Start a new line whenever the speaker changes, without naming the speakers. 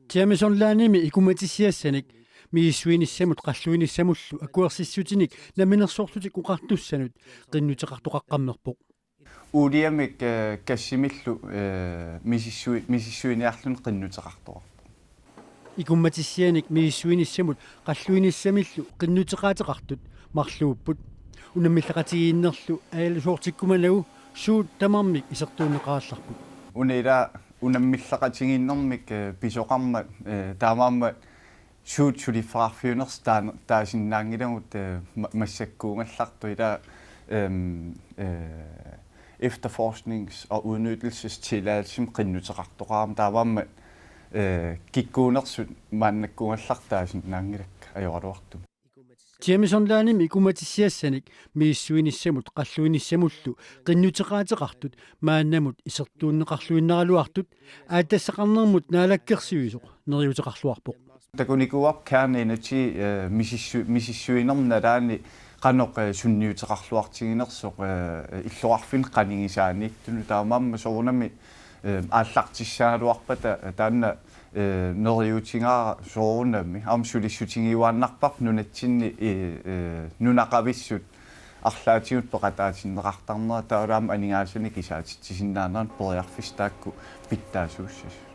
Tiamisonlaanimi ikumatisiassanik miissuinissamut qalluinissamullu akuersissutinik naminersorlutik uqartussanut qinnutеқартоқаққаммерпоq
Uliamik kassimillu misissuiniarlun qinnutеқартоқарпоq
ikummatissianik miissuinissamut qalluinissamillu qinnutеқаатеқартут марлууппут унаммиллақатигииннерлу аалусуортиккумалагу суут тамармик исертуунеқаалларпут
unira unamмиллақатигииннэрмик писоқармат таамааммат суут сулиффаарфиунерс таасиннаангилагут массаккуунгалларту ила efterforsknings- og udnyttelsestilladelsem qinnutеқартоқарам таавааммат киккуунерсут мааннаккуунгаллартаасиннаангилак ajorluartum
Tiamisonlaanimi ikumatisiassanik miissuinissamut qalluinissamullu qinnutеқаатеқартут мааннамут исертууннеқарлуиннералуартут аатассақарнермут наалаккерсуисоқ нериутеқарлуарпоқ
такуникуап каарнинати мисиссуинернараани qaноқ сунниутеқарлуартигинерсоқ иллуарфин qaнингисаанииттуну таамаамма соорунами ааллартиссааруарпата таанна нериутингаа соорунами аамсулиссутингиуааннарпар нунатсинни нунақависсут арлаатигут пеқатаатиннеқартарнера таулаама анигаасуни кисаатитсисиннаанеран периарфис таакку питтаасууссас